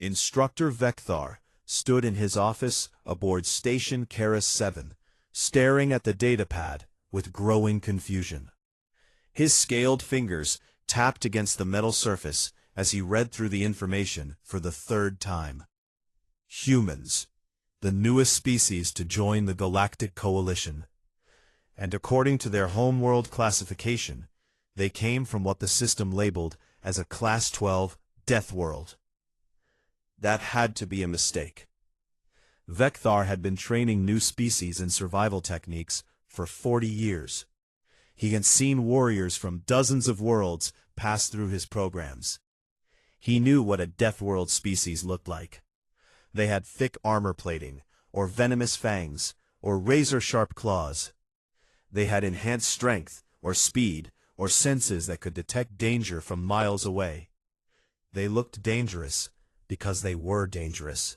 Instructor Vecthar stood in his office aboard Station Karis 7, staring at the datapad with growing confusion. His scaled fingers tapped against the metal surface as he read through the information for the third time. Humans, the newest species to join the Galactic Coalition. And according to their homeworld classification, they came from what the system labeled as a Class 12 Death World. That had to be a mistake. Vecthar had been training new species in survival techniques for 40 years. He had seen warriors from dozens of worlds pass through his programs. He knew what a Death World species looked like. They had thick armor plating, or venomous fangs, or razor-sharp claws. They had enhanced strength, or speed, or senses that could detect danger from miles away. They looked dangerous because they were dangerous.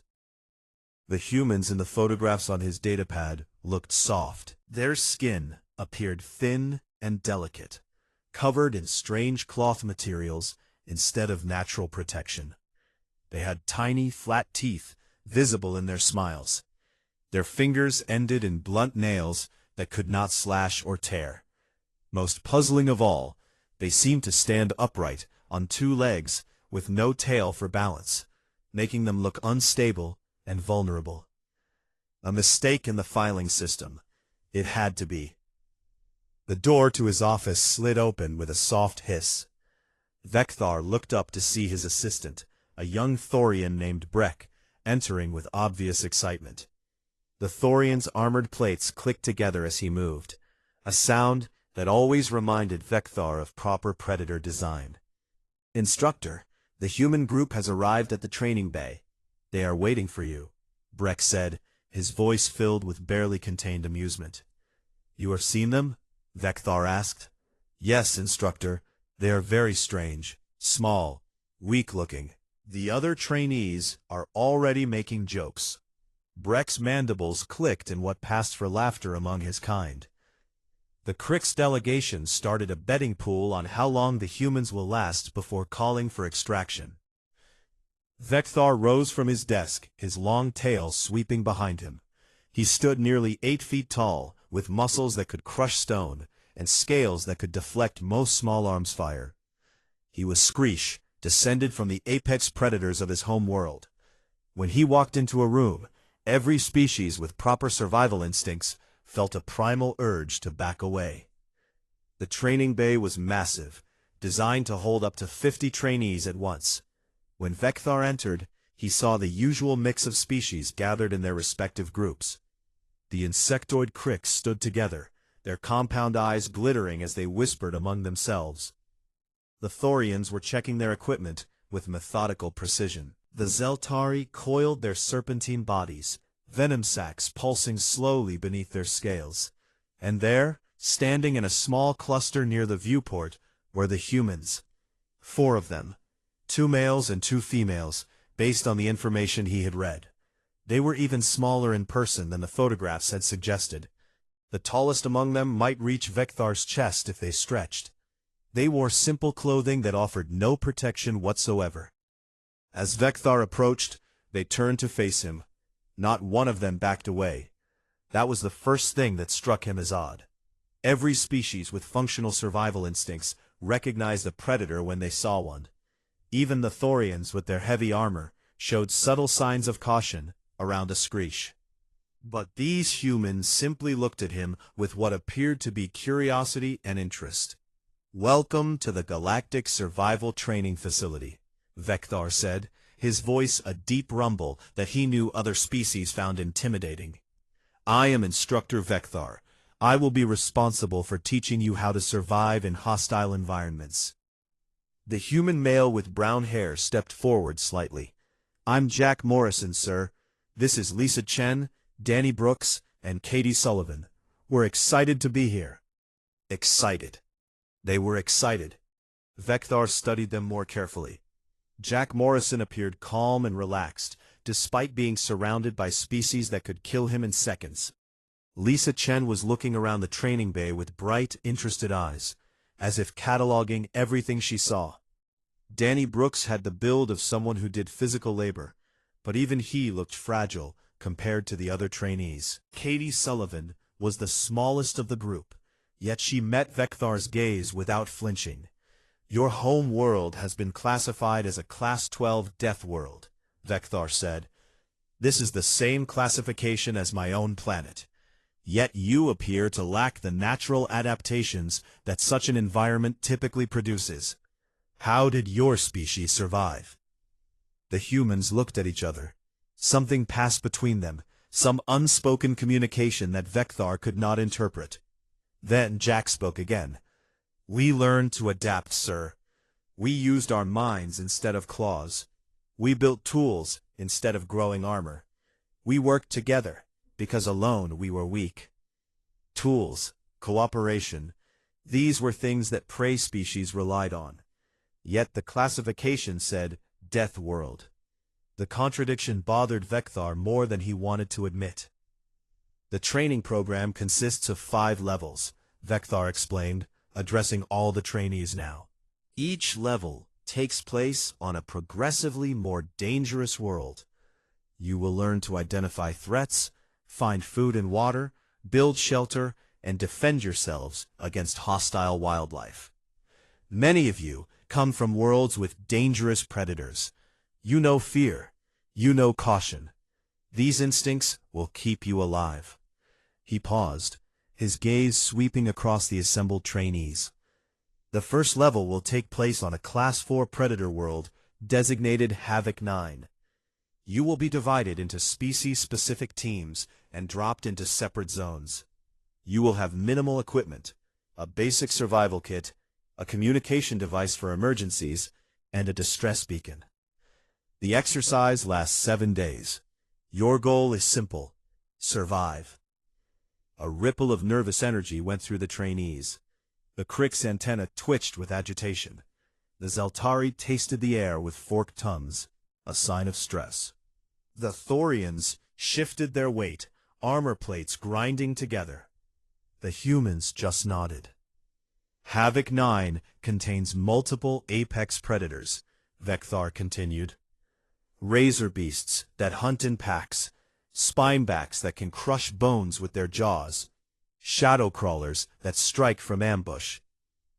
The humans in the photographs on his datapad looked soft. Their skin appeared thin and delicate, covered in strange cloth materials instead of natural protection. They had tiny, flat teeth visible in their smiles. Their fingers ended in blunt nails that could not slash or tear. Most puzzling of all, they seemed to stand upright on two legs with no tail for balance, making them look unstable and vulnerable. A mistake in the filing system. It had to be. The door to his office slid open with a soft hiss. Vecthar looked up to see his assistant, a young Thorian named Breck, entering with obvious excitement. The Thorian's armored plates clicked together as he moved, a sound that always reminded Vecthar of proper Predator design. "Instructor, the human group has arrived at the training bay. They are waiting for you," Breck said, his voice filled with barely contained amusement. "You have seen them?" Vecthar asked. "Yes, Instructor. They are very strange, small, weak-looking. The other trainees are already making jokes." Breck's mandibles clicked in what passed for laughter among his kind. The Crix delegation started a betting pool on how long the humans will last before calling for extraction. Vecthar rose from his desk, his long tail sweeping behind him. He stood nearly 8 feet tall, with muscles that could crush stone, and scales that could deflect most small arms fire. He was Screech, descended from the apex predators of his home world. When he walked into a room, every species with proper survival instincts felt a primal urge to back away. The training bay was massive, designed to hold up to 50 trainees at once. When Vecthar entered, he saw the usual mix of species gathered in their respective groups. The insectoid Crix stood together, their compound eyes glittering as they whispered among themselves. The Thorians were checking their equipment with methodical precision. The Zeltari coiled their serpentine bodies, venom sacs pulsing slowly beneath their scales. And there, standing in a small cluster near the viewport, were the humans. 4 of them. 2 males and 2 females, based on the information he had read. They were even smaller in person than the photographs had suggested. The tallest among them might reach Vecthar's chest if they stretched. They wore simple clothing that offered no protection whatsoever. As Vecthar approached, they turned to face him. Not one of them backed away. That was the first thing that struck him as odd. Every species with functional survival instincts recognized a predator when they saw one. Even the Thorians with their heavy armor showed subtle signs of caution around a Screech. But these humans simply looked at him with what appeared to be curiosity and interest. "Welcome to the Galactic Survival Training Facility," Vecthar said, his voice a deep rumble that he knew other species found intimidating. "I am Instructor Vecthar. I will be responsible for teaching you how to survive in hostile environments." The human male with brown hair stepped forward slightly. "I'm Jack Morrison, sir. This is Lisa Chen, Danny Brooks, and Katie Sullivan. We're excited to be here." Excited. They were excited. Vecthar studied them more carefully. Jack Morrison appeared calm and relaxed, despite being surrounded by species that could kill him in seconds. Lisa Chen was looking around the training bay with bright, interested eyes, as if cataloging everything she saw. Danny Brooks had the build of someone who did physical labor, but even he looked fragile compared to the other trainees. Katie Sullivan was the smallest of the group, yet she met Vekthar's gaze without flinching. "Your home world has been classified as a Class 12 Death World," Vekthar said. "This is the same classification as my own planet. Yet you appear to lack the natural adaptations that such an environment typically produces. How did your species survive?" The humans looked at each other. Something passed between them, some unspoken communication that Vekthar could not interpret. Then Jack spoke again. "We learned to adapt, sir. We used our minds instead of claws. We built tools instead of growing armor. We worked together, because alone we were weak." Tools, cooperation, these were things that prey species relied on. Yet the classification said, Death World. The contradiction bothered Vekthar more than he wanted to admit. "The training program consists of 5 levels, Vekthar explained, addressing all the trainees now. "Each level takes place on a progressively more dangerous world. You will learn to identify threats, find food and water, build shelter, and defend yourselves against hostile wildlife. Many of you come from worlds with dangerous predators. You know fear. You know caution. These instincts will keep you alive." He paused, his gaze sweeping across the assembled trainees. "The first level will take place on a Class 4 predator world designated Havoc 9. You will be divided into species-specific teams and dropped into separate zones. You will have minimal equipment, a basic survival kit, a communication device for emergencies, and a distress beacon. The exercise lasts 7 days. Your goal is simple: survive." A ripple of nervous energy went through the trainees. The Crick's antenna twitched with agitation. The Zeltari tasted the air with forked tongues, a sign of stress. The Thorians shifted their weight, armor plates grinding together. The humans just nodded. "Havoc 9 contains multiple apex predators," Vekthar continued. "Razor beasts that hunt in packs, spinebacks that can crush bones with their jaws, shadow crawlers that strike from ambush.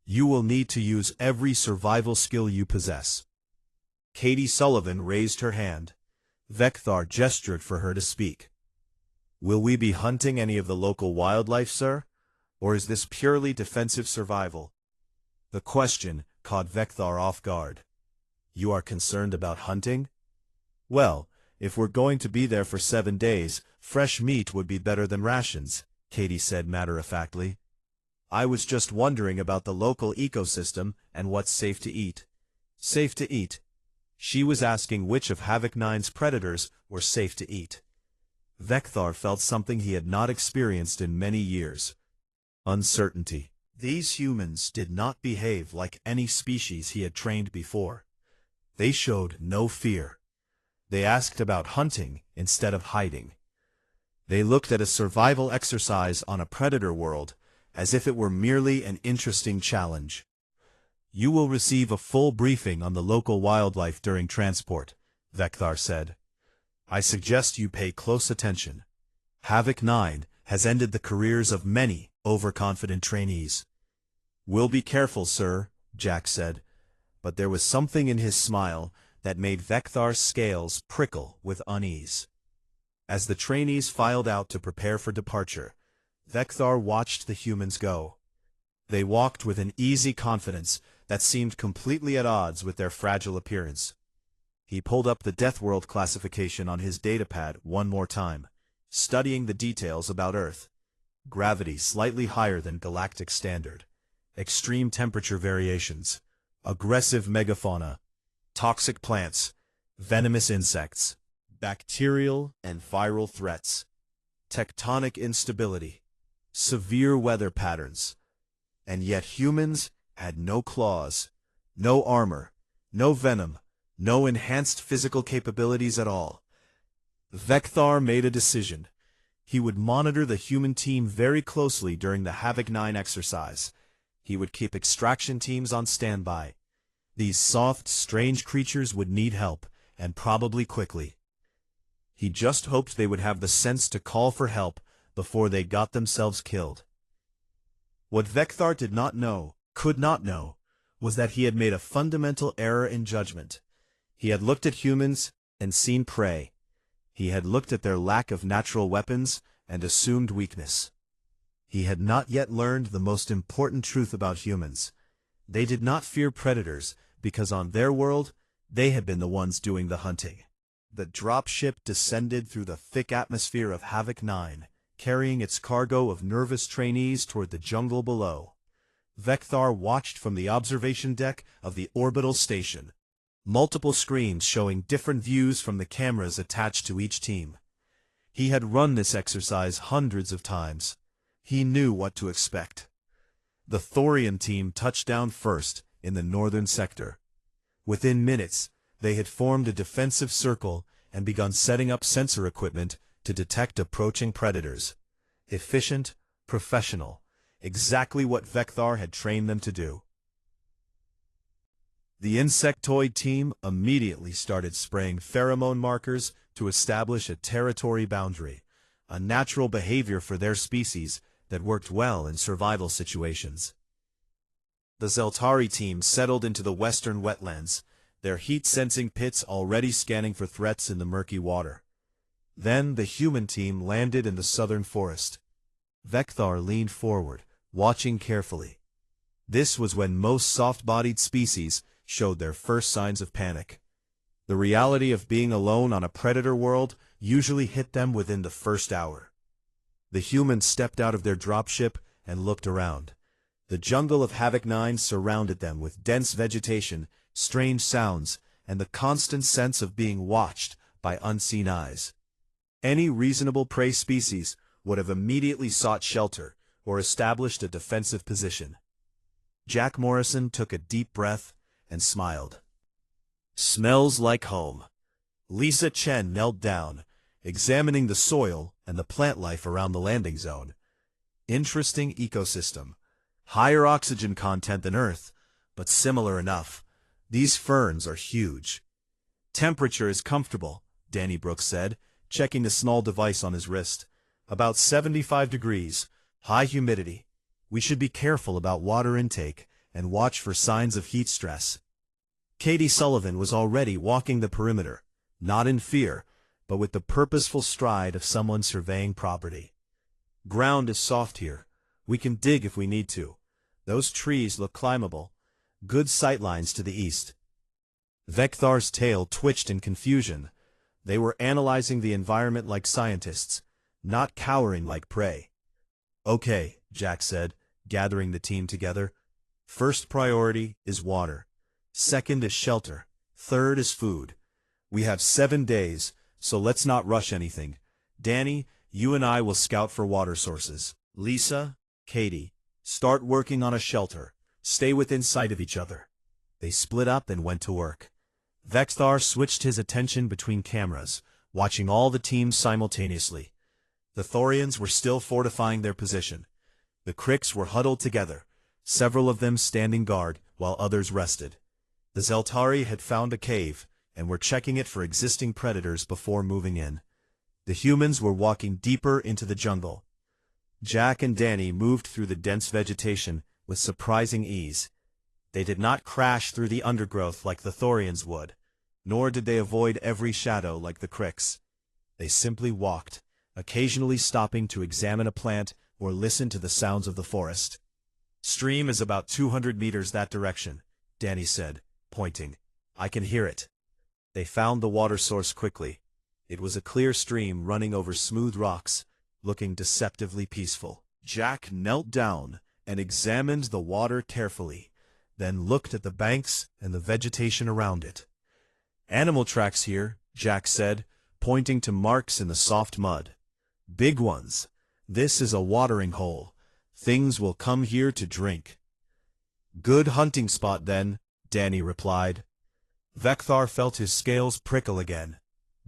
You will need to use every survival skill you possess." Katie Sullivan raised her hand. Vekthar gestured for her to speak. "Will we be hunting any of the local wildlife, sir? Or is this purely defensive survival?" The question caught Vekthar off guard. "You are concerned about hunting? Well, if we're going to be there for 7 days, fresh meat would be better than rations," Katie said matter-of-factly. "I was just wondering about the local ecosystem and what's safe to eat." Safe to eat? She was asking which of Havoc 9's predators were safe to eat. Vekthar felt something he had not experienced in many years. Uncertainty. These humans did not behave like any species he had trained before. They showed no fear. They asked about hunting instead of hiding. They looked at a survival exercise on a predator world as if it were merely an interesting challenge. "You will receive a full briefing on the local wildlife during transport," Vekthar said. "I suggest you pay close attention. Havoc 9 has ended the careers of many overconfident trainees." "We'll be careful, sir," Jack said, but there was something in his smile that made Vekthar's scales prickle with unease. As the trainees filed out to prepare for departure, Vekthar watched the humans go. They walked with an easy confidence that seemed completely at odds with their fragile appearance. He pulled up the Death World classification on his datapad one more time, studying the details about Earth. Gravity slightly higher than galactic standard. Extreme temperature variations. Aggressive megafauna. Toxic plants. Venomous insects. Bacterial and viral threats. Tectonic instability. Severe weather patterns. And yet humans had no claws, no armor, no venom, no enhanced physical capabilities at all. Vekthar made a decision. He would monitor the human team very closely during the Havoc 9 exercise. He would keep extraction teams on standby. These soft, strange creatures would need help, and probably quickly. He just hoped they would have the sense to call for help before they got themselves killed. What Vecthar did not know, could not know, was that he had made a fundamental error in judgment. He had looked at humans and seen prey. He had looked at their lack of natural weapons and assumed weakness. He had not yet learned the most important truth about humans. They did not fear predators because on their world, they had been the ones doing the hunting. The dropship descended through the thick atmosphere of Havoc 9, carrying its cargo of nervous trainees toward the jungle below. Vecthar watched from the observation deck of the orbital station, multiple screens showing different views from the cameras attached to each team. He had run this exercise hundreds of times. He knew what to expect. The Thorian team touched down first in the northern sector. Within minutes, they had formed a defensive circle and begun setting up sensor equipment to detect approaching predators. Efficient, professional, exactly what Vecthar had trained them to do. The insectoid team immediately started spraying pheromone markers to establish a territory boundary, a natural behavior for their species that worked well in survival situations. The Zeltari team settled into the western wetlands, their heat-sensing pits already scanning for threats in the murky water. Then the human team landed in the southern forest. Vecthar leaned forward, watching carefully. This was when most soft-bodied species showed their first signs of panic. The reality of being alone on a predator world usually hit them within the first hour. The humans stepped out of their dropship and looked around. The jungle of Havoc 9 surrounded them with dense vegetation, strange sounds, and the constant sense of being watched by unseen eyes. Any reasonable prey species would have immediately sought shelter or established a defensive position. Jack Morrison took a deep breath and smiled. "Smells like home." Lisa Chen knelt down, examining the soil and the plant life around the landing zone. Interesting ecosystem. Higher oxygen content than Earth, but similar enough. These ferns are huge. "Temperature is comfortable," Danny Brooks said, checking the small device on his wrist. "About 75 degrees, high humidity. We should be careful about water intake and watch for signs of heat stress." Katie Sullivan was already walking the perimeter, not in fear, but with the purposeful stride of someone surveying property. "Ground is soft here. We can dig if we need to. Those trees look climbable. Good sightlines to the east." Vecthar's tail twitched in confusion. They were analyzing the environment like scientists, not cowering like prey. "Okay," Jack said, gathering the team together. "First priority is water. Second is shelter. Third is food. We have 7 days, so let's not rush anything. Danny, you and I will scout for water sources. Lisa, Katie, start working on a shelter. Stay within sight of each other." They split up and went to work. Vecthar switched his attention between cameras, watching all the teams simultaneously. The Thorians were still fortifying their position. The Kricks were huddled together, several of them standing guard while others rested. The Zeltari had found a cave and were checking it for existing predators before moving in. The humans were walking deeper into the jungle. Jack and Danny moved through the dense vegetation with surprising ease. They did not crash through the undergrowth like the Thorians would, nor did they avoid every shadow like the Kricks. They simply walked, occasionally stopping to examine a plant or listen to the sounds of the forest. "Stream is about 200 meters that direction," Danny said, pointing. "I can hear it." They found the water source quickly. It was a clear stream running over smooth rocks, looking deceptively peaceful. Jack knelt down and examined the water carefully, then looked at the banks and the vegetation around it. "Animal tracks here," Jack said, pointing to marks in the soft mud. "Big ones. This is a watering hole. Things will come here to drink." "Good hunting spot then," Danny replied. Vecthar felt his scales prickle again.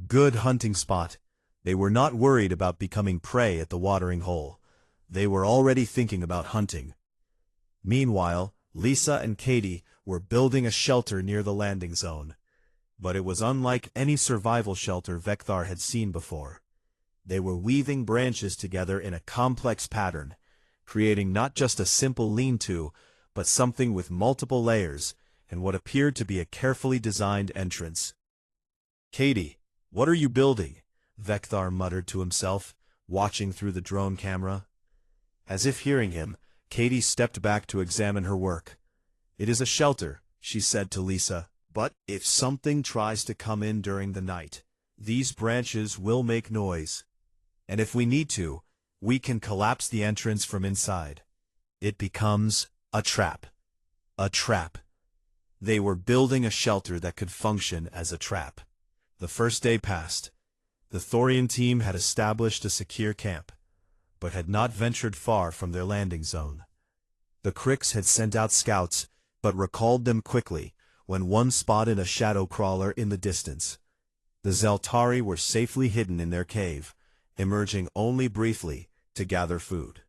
Good hunting spot. They were not worried about becoming prey at the watering hole. They were already thinking about hunting. Meanwhile, Lisa and Katie were building a shelter near the landing zone. But it was unlike any survival shelter Vecthar had seen before. They were weaving branches together in a complex pattern, creating not just a simple lean-to, but something with multiple layers and what appeared to be a carefully designed entrance. "Katie, what are you building?" Vecthar muttered to himself, watching through the drone camera. As if hearing him, Katie stepped back to examine her work. "It is a shelter," she said to Lisa, "but if something tries to come in during the night, these branches will make noise. And if we need to, we can collapse the entrance from inside. It becomes a trap." A trap. They were building a shelter that could function as a trap. The first day passed. The Thorian team had established a secure camp, but had not ventured far from their landing zone. The Krix had sent out scouts, but recalled them quickly when one spotted a shadow crawler in the distance. The Zeltari were safely hidden in their cave, emerging only briefly to gather food.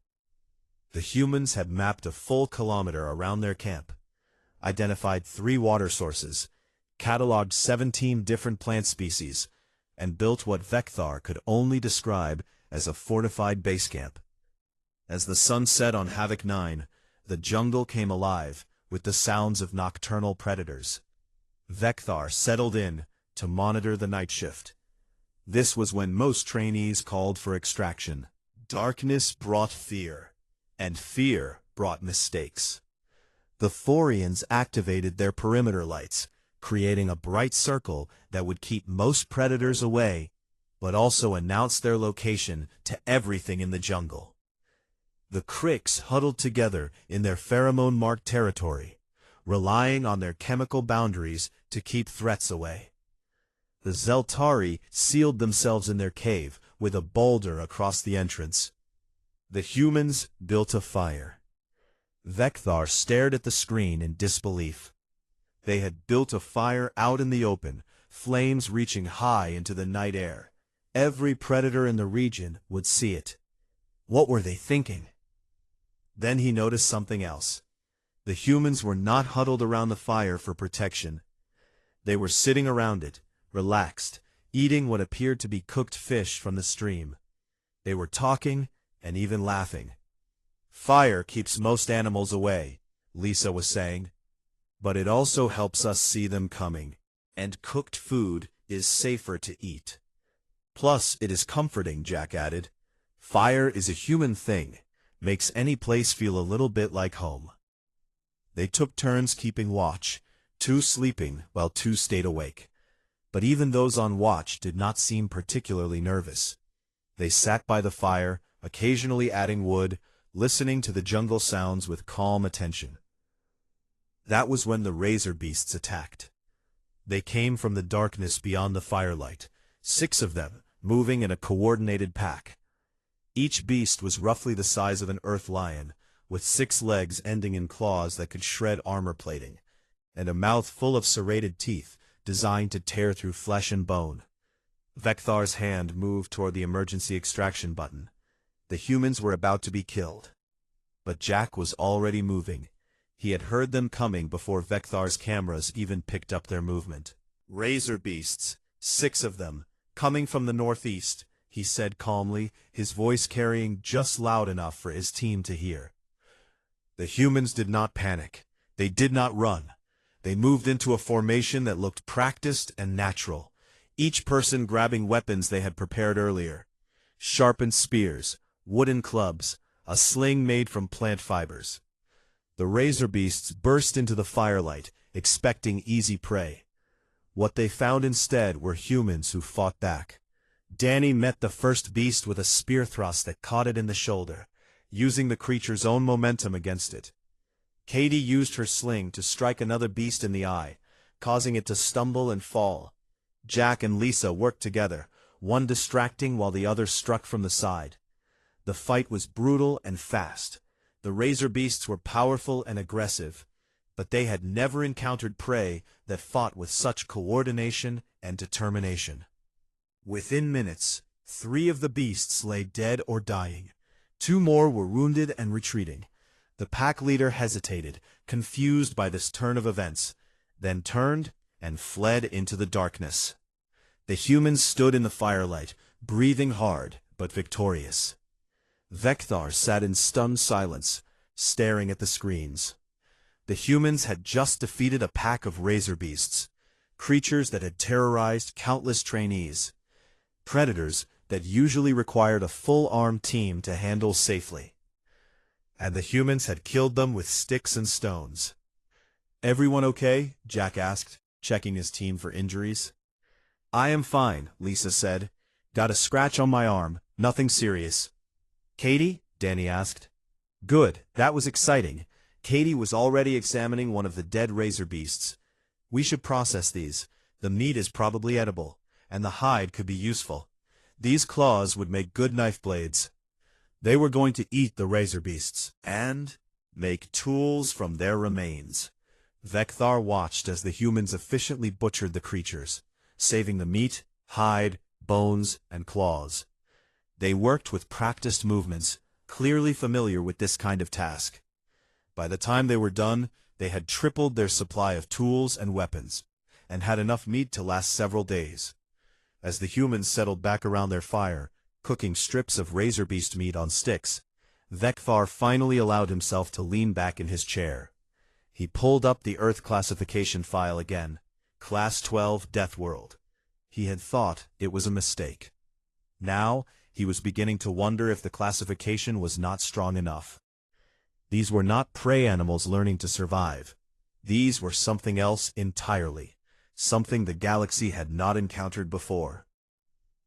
The humans had mapped a full kilometer around their camp, identified 3 water sources, cataloged 17 different plant species, and built what Vecthar could only describe as a fortified base camp. As the sun set on Havoc 9, the jungle came alive with the sounds of nocturnal predators. Vecthar settled in to monitor the night shift. This was when most trainees called for extraction. Darkness brought fear, and fear brought mistakes. The Thorians activated their perimeter lights, creating a bright circle that would keep most predators away, but also announce their location to everything in the jungle. The Krix huddled together in their pheromone-marked territory, relying on their chemical boundaries to keep threats away. The Zeltari sealed themselves in their cave with a boulder across the entrance. The humans built a fire. Vecthar stared at the screen in disbelief. They had built a fire out in the open, flames reaching high into the night air. Every predator in the region would see it. What were they thinking? Then he noticed something else. The humans were not huddled around the fire for protection. They were sitting around it, relaxed, eating what appeared to be cooked fish from the stream. They were talking and even laughing. "Fire keeps most animals away," Lisa was saying. "But it also helps us see them coming. And cooked food is safer to eat. Plus, it is comforting," Jack added. "Fire is a human thing, makes any place feel a little bit like home." They took turns keeping watch, 2 sleeping while 2 stayed awake. But even those on watch did not seem particularly nervous. They sat by the fire, occasionally adding wood, listening to the jungle sounds with calm attention. That was when the razor beasts attacked. They came from the darkness beyond the firelight, 6 of them, moving in a coordinated pack. Each beast was roughly the size of an earth lion, with 6 legs ending in claws that could shred armor plating, and a mouth full of serrated teeth designed to tear through flesh and bone. Vecthar's hand moved toward the emergency extraction button. The humans were about to be killed. But Jack was already moving. He had heard them coming before Vecthar's cameras even picked up their movement. "Razor beasts, 6 of them, coming from the northeast," he said calmly, his voice carrying just loud enough for his team to hear. The humans did not panic. They did not run. They moved into a formation that looked practiced and natural, each person grabbing weapons they had prepared earlier. Sharpened spears, wooden clubs, a sling made from plant fibers. The razor beasts burst into the firelight, expecting easy prey. What they found instead were humans who fought back. Danny met the first beast with a spear thrust that caught it in the shoulder, using the creature's own momentum against it. Katie used her sling to strike another beast in the eye, causing it to stumble and fall. Jack and Lisa worked together, one distracting while the other struck from the side. The fight was brutal and fast. The razor beasts were powerful and aggressive, but they had never encountered prey that fought with such coordination and determination. Within minutes, 3 of the beasts lay dead or dying. 2 more were wounded and retreating. The pack leader hesitated, confused by this turn of events, then turned and fled into the darkness. The humans stood in the firelight, breathing hard but victorious. Vecthar sat in stunned silence, staring at the screens. The humans had just defeated a pack of razor beasts, creatures that had terrorized countless trainees, predators that usually required a full-armed team to handle safely. And the humans had killed them with sticks and stones. "Everyone okay?" Jack asked, checking his team for injuries. "I am fine," Lisa said. "Got a scratch on my arm, nothing serious." "Katie?" Danny asked. "Good, that was exciting." Katie was already examining one of the dead razor beasts. "We should process these. The meat is probably edible, and the hide could be useful. These claws would make good knife blades." They were going to eat the razor beasts and make tools from their remains. Vecthar watched as the humans efficiently butchered the creatures, saving the meat, hide, bones, and claws. They worked with practiced movements, clearly familiar with this kind of task. By the time they were done, they had tripled their supply of tools and weapons, and had enough meat to last several days. As the humans settled back around their fire, cooking strips of razor beast meat on sticks, Vecthar finally allowed himself to lean back in his chair. He pulled up the Earth classification file again, Class 12 Death World. He had thought it was a mistake. Now, he was beginning to wonder if the classification was not strong enough. These were not prey animals learning to survive. These were something else entirely, something the galaxy had not encountered before.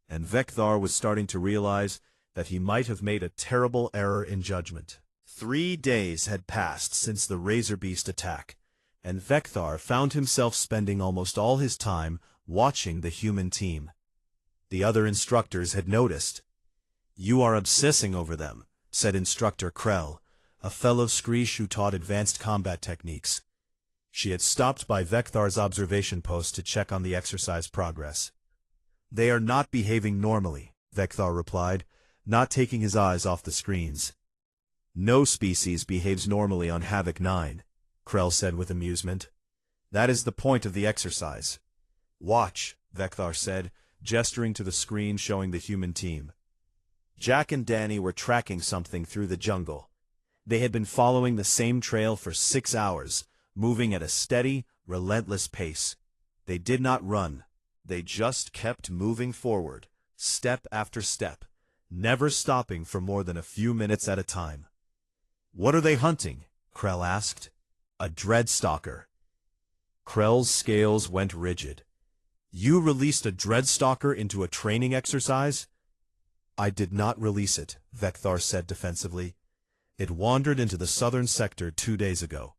And Vecthar was starting to realize that he might have made a terrible error in judgment. 3 days had passed since the razor beast attack, and Vecthar found himself spending almost all his time watching the human team. The other instructors had noticed. "You are obsessing over them," said Instructor Krell, a fellow Screesh who taught advanced combat techniques. She had stopped by Vecthar's observation post to check on the exercise progress. "They are not behaving normally," Vecthar replied, not taking his eyes off the screens. "No species behaves normally on Havoc 9, Krell said with amusement. "That is the point of the exercise." "Watch," Vecthar said, gesturing to the screen showing the human team. Jack and Danny were tracking something through the jungle. They had been following the same trail for 6 hours, moving at a steady, relentless pace. They did not run. They just kept moving forward, step after step, never stopping for more than a few minutes at a time. "What are they hunting?" Krell asked. "A dreadstalker." Krell's scales went rigid. "You released a dreadstalker into a training exercise?" "I did not release it," Vecthar said defensively. "It wandered into the southern sector 2 days ago.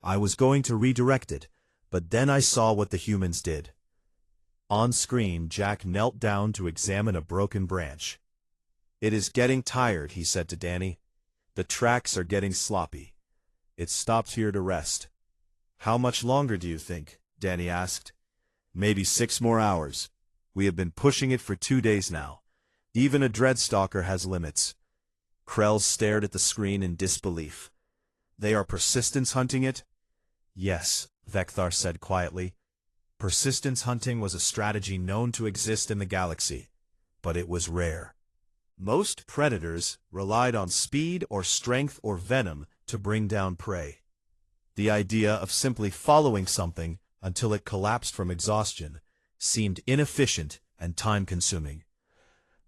I was going to redirect it, but then I saw what the humans did." On screen, Jack knelt down to examine a broken branch. "It is getting tired," he said to Danny. "The tracks are getting sloppy. It stopped here to rest." "How much longer do you think?" Danny asked. "Maybe 6 more hours. We have been pushing it for 2 days now. Even a dreadstalker has limits." Krell stared at the screen in disbelief. "They are persistence hunting it?" "Yes," Vecthar said quietly. Persistence hunting was a strategy known to exist in the galaxy, but it was rare. Most predators relied on speed or strength or venom to bring down prey. The idea of simply following something until it collapsed from exhaustion seemed inefficient and time-consuming.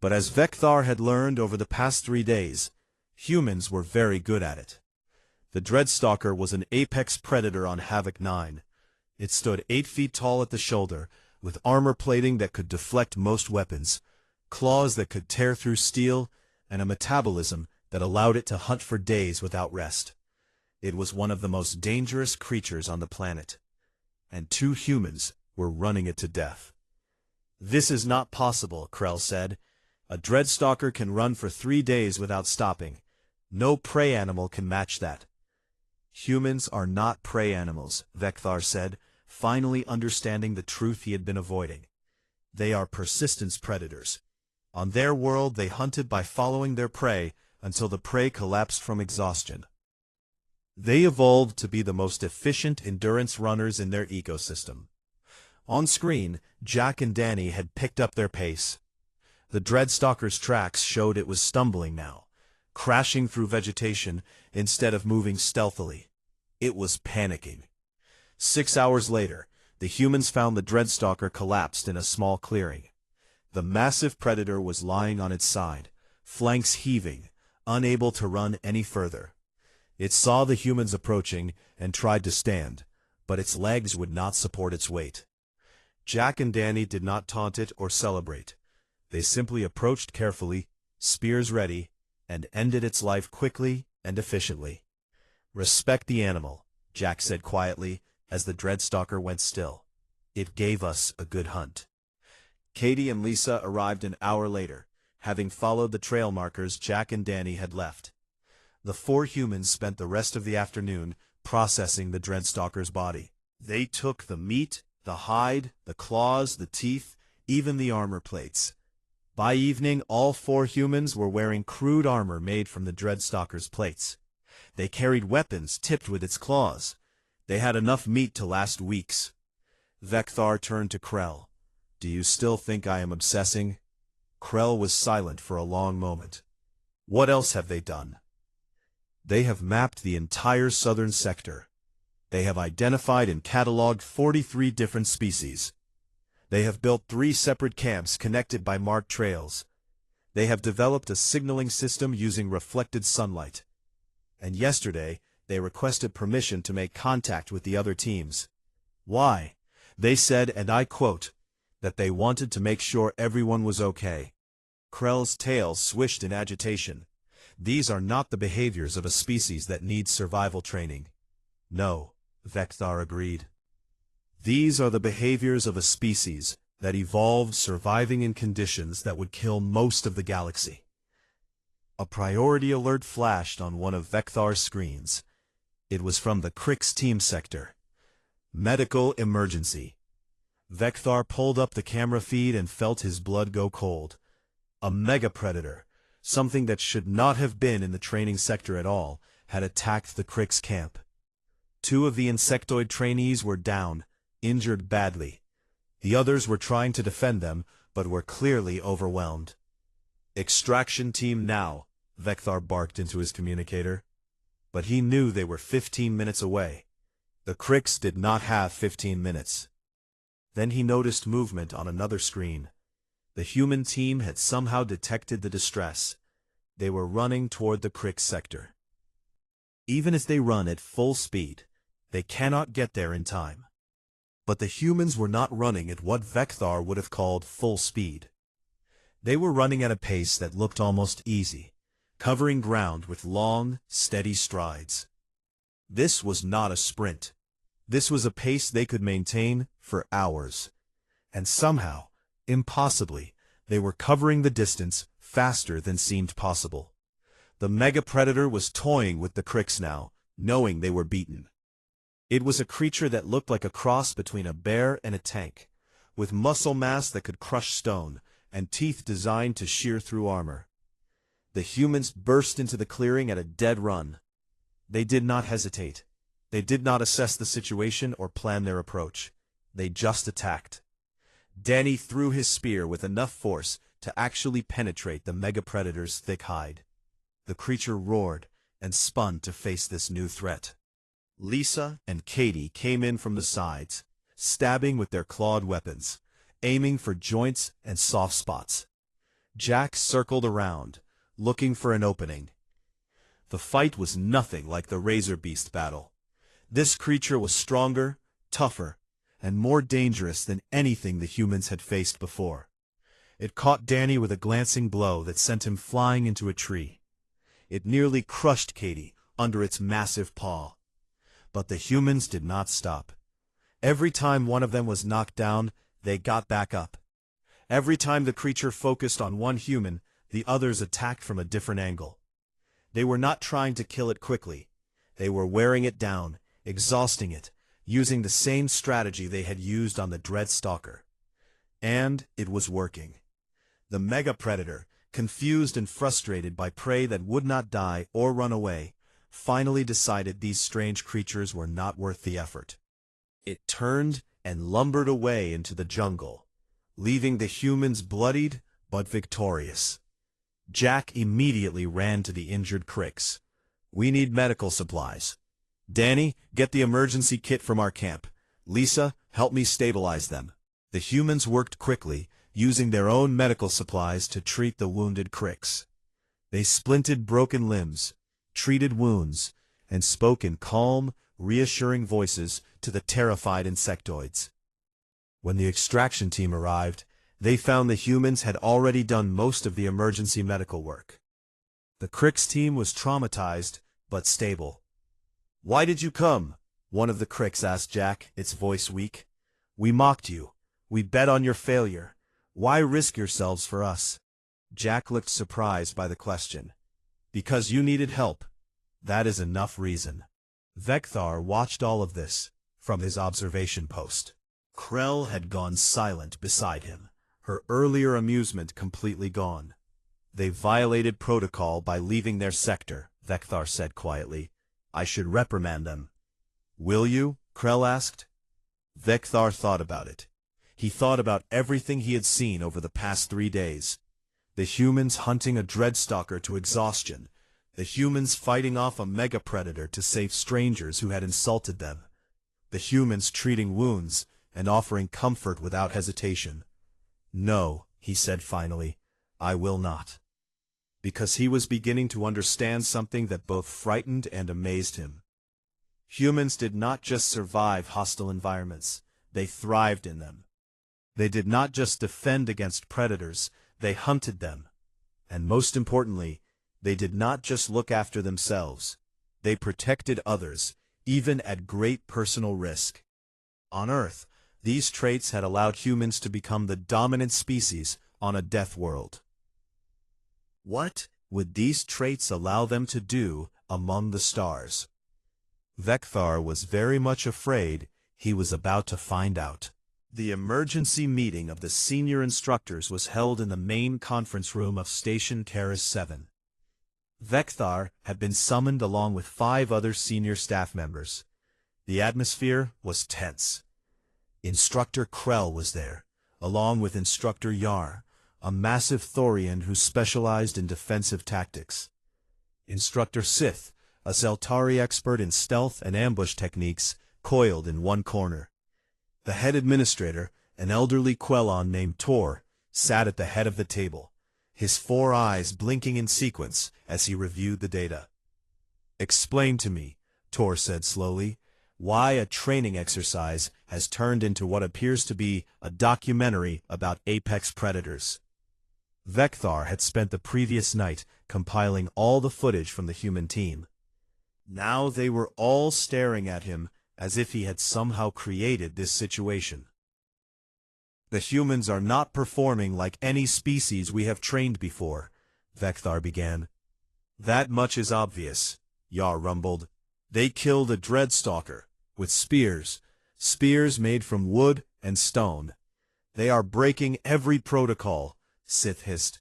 But as Vecthar had learned over the past 3 days, humans were very good at it. The Dreadstalker was an apex predator on Havoc 9. It stood 8 feet tall at the shoulder, with armor plating that could deflect most weapons, claws that could tear through steel, and a metabolism that allowed it to hunt for days without rest. It was one of the most dangerous creatures on the planet, and 2 humans were running it to death. "This is not possible," Krell said. "A Dreadstalker can run for 3 days without stopping. No prey animal can match that." "Humans are not prey animals," Vecthar said, finally understanding the truth he had been avoiding. "They are persistence predators. On their world they hunted by following their prey until the prey collapsed from exhaustion." They evolved to be the most efficient endurance runners in their ecosystem. On screen, Jack and Danny had picked up their pace. The Dreadstalker's tracks showed it was stumbling now, crashing through vegetation instead of moving stealthily. It was panicking. 6 hours later, the humans found the Dreadstalker collapsed in a small clearing. The massive predator was lying on its side, flanks heaving, unable to run any further. It saw the humans approaching and tried to stand, but its legs would not support its weight. Jack and Danny did not taunt it or celebrate. They simply approached carefully, spears ready, and ended its life quickly and efficiently. "Respect the animal," Jack said quietly as the Dreadstalker went still. "It gave us a good hunt." Katie and Lisa arrived an hour later, having followed the trail markers Jack and Danny had left. The 4 humans spent the rest of the afternoon processing the Dreadstalker's body. They took the meat, the hide, the claws, the teeth, even the armor plates. By evening, all 4 humans were wearing crude armor made from the Dreadstalker's plates. They carried weapons tipped with its claws. They had enough meat to last weeks. Vecthar turned to Krell. "Do you still think I am obsessing?" Krell was silent for a long moment. "What else have they done?" "They have mapped the entire southern sector. They have identified and cataloged 43 different species. They have built 3 separate camps connected by marked trails. They have developed a signaling system using reflected sunlight. And yesterday, they requested permission to make contact with the other teams. Why? They said, and I quote, that they wanted to make sure everyone was okay." Krell's tail swished in agitation. "These are not the behaviors of a species that needs survival training." "No," Vecthar agreed. "These are the behaviors of a species that evolved surviving in conditions that would kill most of the galaxy." A priority alert flashed on one of Vecthar's screens. It was from the Krix team sector. "Medical emergency." Vecthar pulled up the camera feed and felt his blood go cold. A mega-predator, something that should not have been in the training sector at all, had attacked the Krix camp. 2 of the insectoid trainees were down, injured badly. The others were trying to defend them, but were clearly overwhelmed. "Extraction team now," Vecthar barked into his communicator. But he knew they were 15 minutes away. The Krix did not have 15 minutes. Then he noticed movement on another screen. The human team had somehow detected the distress. They were running toward the Krix sector. Even as they run at full speed, they cannot get there in time. But the humans were not running at what Vecthar would have called full speed. They were running at a pace that looked almost easy, covering ground with long, steady strides. This was not a sprint. This was a pace they could maintain for hours. And somehow, impossibly, they were covering the distance faster than seemed possible. The mega-predator was toying with the Krix now, knowing they were beaten. It was a creature that looked like a cross between a bear and a tank, with muscle mass that could crush stone, and teeth designed to shear through armor. The humans burst into the clearing at a dead run. They did not hesitate. They did not assess the situation or plan their approach. They just attacked. Danny threw his spear with enough force to actually penetrate the mega-predator's thick hide. The creature roared and spun to face this new threat. Lisa and Katie came in from the sides, stabbing with their clawed weapons, aiming for joints and soft spots. Jack circled around, looking for an opening. The fight was nothing like the Razor Beast battle. This creature was stronger, tougher, and more dangerous than anything the humans had faced before. It caught Danny with a glancing blow that sent him flying into a tree. It nearly crushed Katie under its massive paw. But the humans did not stop. Every time one of them was knocked down, they got back up. Every time the creature focused on one human, the others attacked from a different angle. They were not trying to kill it quickly. They were wearing it down, exhausting it, using the same strategy they had used on the Dreadstalker. And it was working. The mega-predator, confused and frustrated by prey that would not die or run away, finally decided these strange creatures were not worth the effort. It turned and lumbered away into the jungle, leaving the humans bloodied but victorious. Jack immediately ran to the injured Cricks. "We need medical supplies. Danny, get the emergency kit from our camp. Lisa, help me stabilize them." The humans worked quickly, using their own medical supplies to treat the wounded Cricks. They splinted broken limbs, treated wounds, and spoke in calm, reassuring voices to the terrified insectoids. When the extraction team arrived, they found the humans had already done most of the emergency medical work. The Cricks team was traumatized, but stable. "Why did you come?" one of the Cricks asked Jack, its voice weak. "We mocked you. We bet on your failure. Why risk yourselves for us?" Jack looked surprised by the question. "Because you needed help. That is enough reason." Vecthar watched all of this from his observation post. Krell had gone silent beside him, her earlier amusement completely gone. "They violated protocol by leaving their sector," Vecthar said quietly. "I should reprimand them." "Will you?" Krell asked. Vecthar thought about it. He thought about everything he had seen over the past 3 days. The humans hunting a dreadstalker to exhaustion. The humans fighting off a mega-predator to save strangers who had insulted them. The humans treating wounds and offering comfort without hesitation. "No," he said finally, "I will not." Because he was beginning to understand something that both frightened and amazed him. Humans did not just survive hostile environments, they thrived in them. They did not just defend against predators, they hunted them. And most importantly, they did not just look after themselves. They protected others, even at great personal risk. On Earth, these traits had allowed humans to become the dominant species on a death world. What would these traits allow them to do among the stars? Vecthar was very much afraid he was about to find out. The emergency meeting of the senior instructors was held in the main conference room of Station Terrace 7. Vecthar had been summoned along with 5 other senior staff members. The atmosphere was tense. Instructor Krell was there, along with Instructor Yar, a massive Thorian who specialized in defensive tactics. Instructor Sith, a Zeltari expert in stealth and ambush techniques, coiled in one corner. The head administrator, an elderly Quelon named Tor, sat at the head of the table, his 4 eyes blinking in sequence as he reviewed the data. "Explain to me," Tor said slowly, "why a training exercise has turned into what appears to be a documentary about apex predators." Vecthar had spent the previous night compiling all the footage from the human team. Now they were all staring at him as if he had somehow created this situation. "The humans are not performing like any species we have trained before," Vecthar began. "That much is obvious," Yar rumbled. "They killed a dreadstalker, with spears made from wood and stone. They are breaking every protocol," Sith hissed.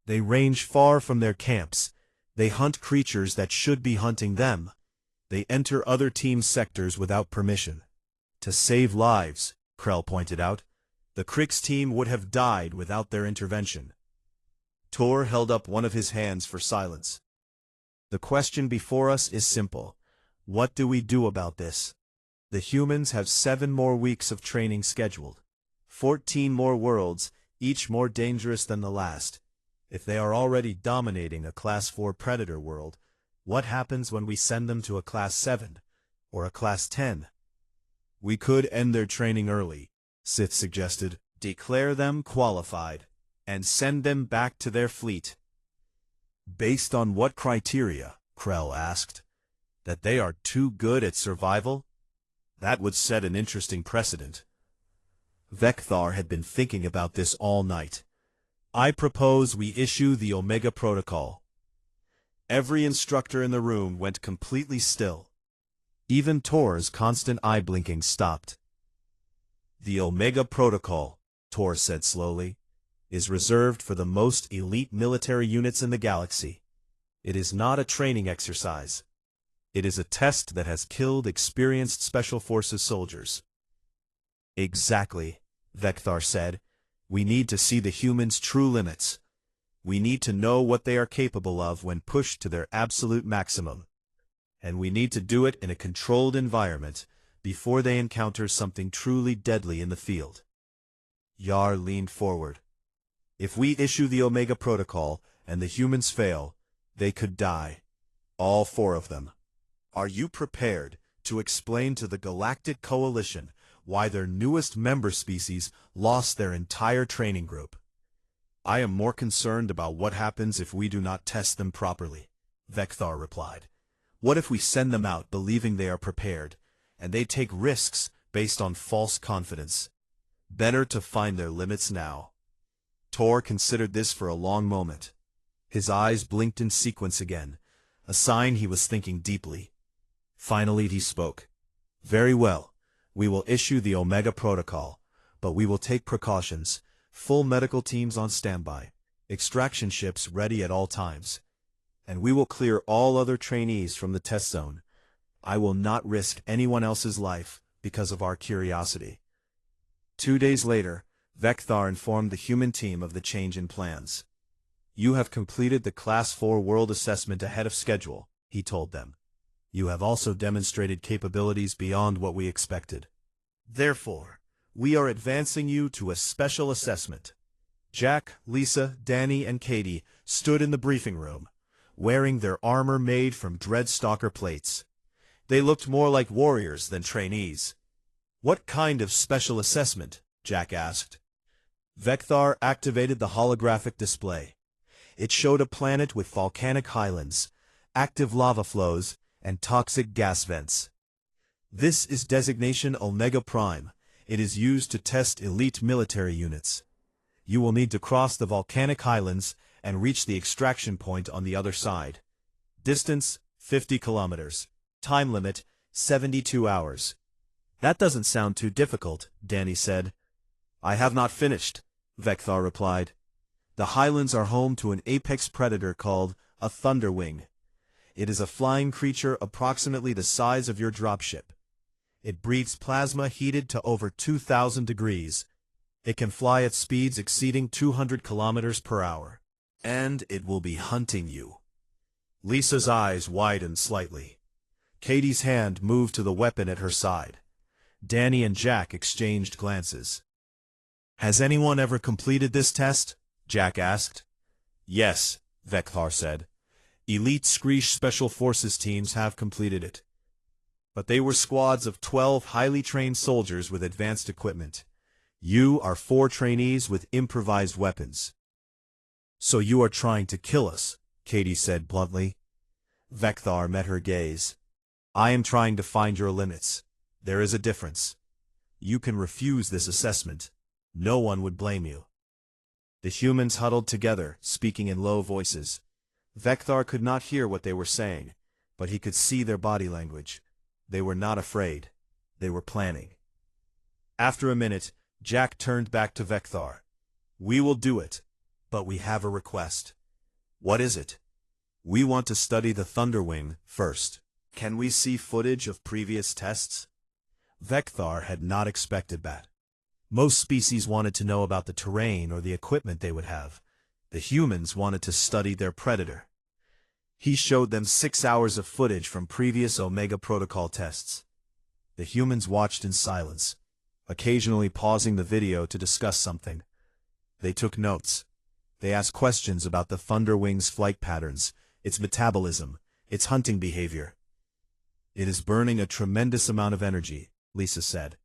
"They range far from their camps. They hunt creatures that should be hunting them. They enter other team sectors without permission. To save lives," Krell pointed out. "The Cricks team would have died without their intervention." Tor held up one of his hands for silence. "The question before us is simple. What do we do about this? The humans have 7 more weeks of training scheduled. 14 more worlds, each more dangerous than the last. If they are already dominating a Class 4 Predator world, what happens when we send them to a Class 7, or a Class 10? "We could end their training early," Sith suggested. "Declare them qualified, and send them back to their fleet." "Based on what criteria?" Krell asked. "That they are too good at survival? That would set an interesting precedent." Vecthar had been thinking about this all night. "I propose we issue the Omega Protocol." Every instructor in the room went completely still. Even Tor's constant eye blinking stopped. "The Omega Protocol," Tor said slowly, "is reserved for the most elite military units in the galaxy. It is not a training exercise. It is a test that has killed experienced Special Forces soldiers. Exactly, Vecthar said. We need to see the humans' true limits. We need to know what they are capable of when pushed to their absolute maximum. And we need to do it in a controlled environment before they encounter something truly deadly in the field. Yar leaned forward. If we issue the Omega Protocol and the humans fail, they could die. All 4 of them. Are you prepared to explain to the Galactic Coalition why their newest member species lost their entire training group? I am more concerned about what happens if we do not test them properly, Vecthar replied. What if we send them out believing they are prepared, and they take risks based on false confidence? Better to find their limits now. Tor considered this for a long moment. His eyes blinked in sequence again, a sign he was thinking deeply. Finally he spoke. Very well, we will issue the Omega Protocol, but we will take precautions. Full medical teams on standby, extraction ships ready at all times. And we will clear all other trainees from the test zone. I will not risk anyone else's life because of our curiosity. 2 days later, Vecthar informed the human team of the change in plans. You have completed the Class 4 World Assessment ahead of schedule, he told them. You have also demonstrated capabilities beyond what we expected. Therefore, we are advancing you to a special assessment. Jack, Lisa, Danny, and Katie stood in the briefing room, wearing their armor made from Dreadstalker plates. They looked more like warriors than trainees. What kind of special assessment? Jack asked. Vecthar activated the holographic display. It showed a planet with volcanic highlands, active lava flows, and toxic gas vents. This is designation Omega Prime. It is used to test elite military units. You will need to cross the volcanic highlands and reach the extraction point on the other side. Distance, 50 kilometers. Time limit, 72 hours. That doesn't sound too difficult, Danny said. I have not finished, Vecthar replied. The highlands are home to an apex predator called a thunderwing. It is a flying creature approximately the size of your dropship. It breathes plasma heated to over 2,000 degrees. It can fly at speeds exceeding 200 kilometers per hour. And it will be hunting you. Lisa's eyes widened slightly. Katie's hand moved to the weapon at her side. Danny and Jack exchanged glances. Has anyone ever completed this test? Jack asked. Yes, Vecthar said. Elite Screech Special Forces teams have completed it. But they were squads of 12 highly trained soldiers with advanced equipment. You are 4 trainees with improvised weapons. So you are trying to kill us, Katie said bluntly. Vecthar met her gaze. I am trying to find your limits. There is a difference. You can refuse this assessment. No one would blame you. The humans huddled together, speaking in low voices. Vecthar could not hear what they were saying, but he could see their body language. They were not afraid. They were planning. After a minute, Jack turned back to Vecthar. We will do it, but we have a request. What is it? We want to study the Thunderwing first. Can we see footage of previous tests? Vecthar had not expected that. Most species wanted to know about the terrain or the equipment they would have. The humans wanted to study their predator. He showed them 6 hours of footage from previous Omega Protocol tests. The humans watched in silence, occasionally pausing the video to discuss something. They took notes. They asked questions about the Thunderwing's flight patterns, its metabolism, its hunting behavior. It is burning a tremendous amount of energy, Lisa said.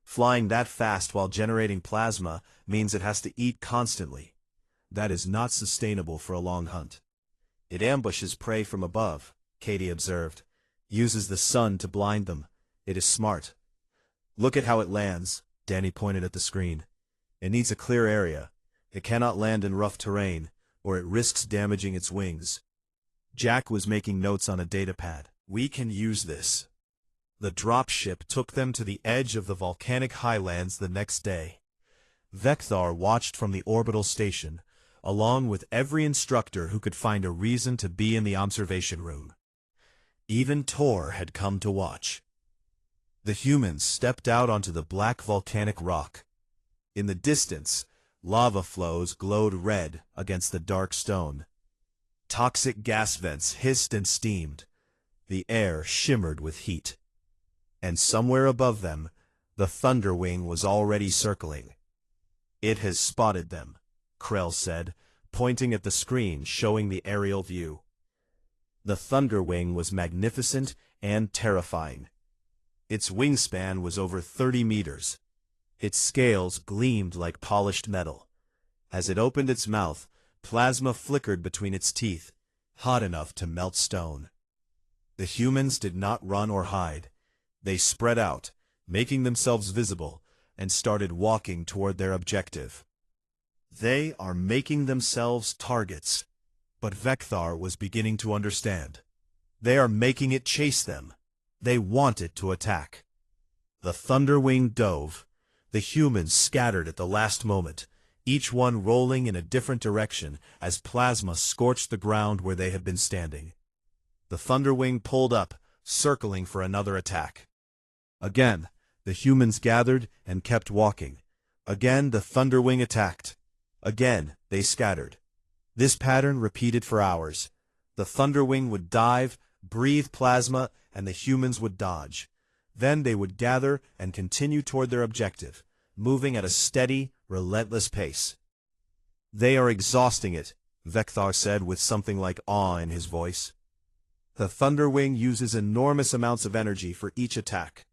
Flying that fast while generating plasma means it has to eat constantly. That is not sustainable for a long hunt. It ambushes prey from above, Katie observed. Uses the sun to blind them. It is smart. Look at how it lands, Danny pointed at the screen. It needs a clear area. It cannot land in rough terrain, or it risks damaging its wings. Jack was making notes on a datapad. We can use this. The dropship took them to the edge of the volcanic highlands the next day. Vecthar watched from the orbital station, along with every instructor who could find a reason to be in the observation room. Even Tor had come to watch. The humans stepped out onto the black volcanic rock. In the distance, lava flows glowed red against the dark stone. Toxic gas vents hissed and steamed. The air shimmered with heat. And somewhere above them, the Thunderwing was already circling. "It has spotted them," Krell said, pointing at the screen showing the aerial view. The Thunderwing was magnificent and terrifying. Its wingspan was over 30 meters. Its scales gleamed like polished metal. As it opened its mouth, plasma flickered between its teeth, hot enough to melt stone. The humans did not run or hide. They spread out, making themselves visible, and started walking toward their objective. They are making themselves targets. But Vecthar was beginning to understand. They are making it chase them. They want it to attack. The Thunderwing dove. The humans scattered at the last moment, each one rolling in a different direction as plasma scorched the ground where they had been standing. The Thunderwing pulled up, circling for another attack. Again, the humans gathered and kept walking. Again, the Thunderwing attacked. Again, they scattered. This pattern repeated for hours. The Thunderwing would dive, breathe plasma, and the humans would dodge. Then they would gather and continue toward their objective, moving at a steady, relentless pace. "They are exhausting it," Vecthar said with something like awe in his voice. "The Thunderwing uses enormous amounts of energy for each attack.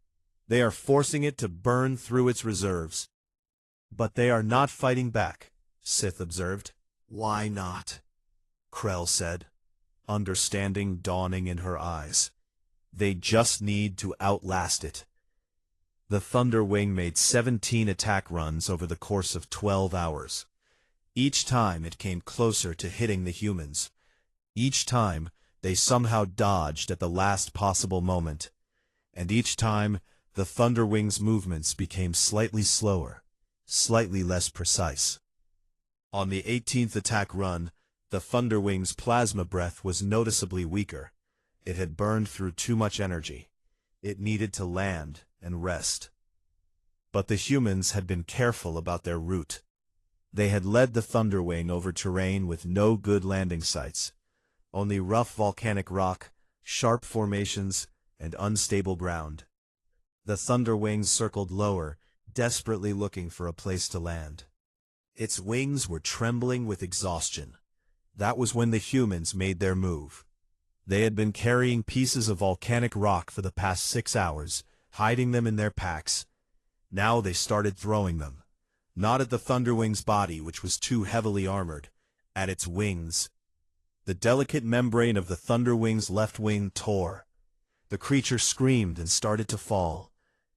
They are forcing it to burn through its reserves." "But they are not fighting back," Sith observed. "Why not?" Krell said, understanding dawning in her eyes. "They just need to outlast it." The Thunderwing made 17 attack runs over the course of 12 hours. Each time it came closer to hitting the humans. Each time they somehow dodged at the last possible moment. And each time the Thunderwing's movements became slightly slower, slightly less precise. On the 18th attack run, the Thunderwing's plasma breath was noticeably weaker. It had burned through too much energy. It needed to land and rest. But the humans had been careful about their route. They had led the Thunderwing over terrain with no good landing sites. Only rough volcanic rock, sharp formations, and unstable ground. The Thunderwings circled lower, desperately looking for a place to land. Its wings were trembling with exhaustion. That was when the humans made their move. They had been carrying pieces of volcanic rock for the past 6 hours, hiding them in their packs. Now they started throwing them. Not at the Thunderwing's body, which was too heavily armored. At its wings. The delicate membrane of the Thunderwing's left wing tore. The creature screamed and started to fall.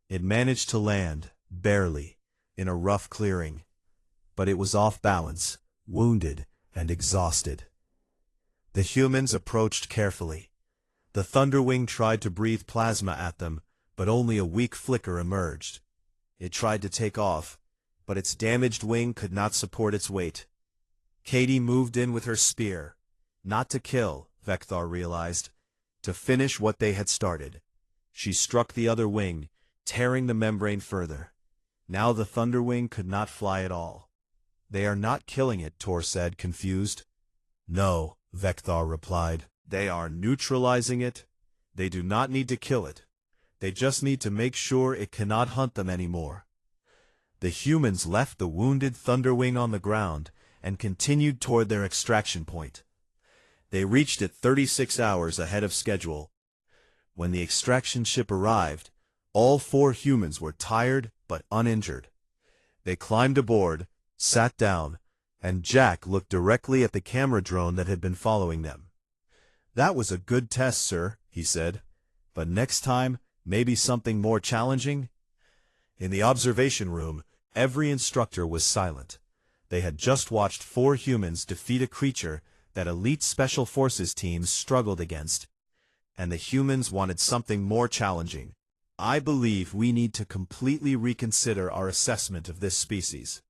It managed to land, barely, in a rough clearing. But it was off balance, wounded, and exhausted. The humans approached carefully. The Thunderwing tried to breathe plasma at them, but only a weak flicker emerged. It tried to take off, but its damaged wing could not support its weight. Katie moved in with her spear. Not to kill, Vecthar realized. To finish what they had started. She struck the other wing, tearing the membrane further. Now the Thunderwing could not fly at all. "They are not killing it," Tor said, confused. "No," Vecthar replied. "They are neutralizing it. They do not need to kill it. They just need to make sure it cannot hunt them anymore." The humans left the wounded Thunderwing on the ground and continued toward their extraction point. They reached it 36 hours ahead of schedule. When the extraction ship arrived, all 4 humans were tired but uninjured. They climbed aboard, sat down, and Jack looked directly at the camera drone that had been following them. "That was a good test, sir," he said. "But next time, maybe something more challenging?" In the observation room, every instructor was silent. They had just watched 4 humans defeat a creature that elite special forces teams struggled against. And the humans wanted something more challenging. "I believe we need to completely reconsider our assessment of this species."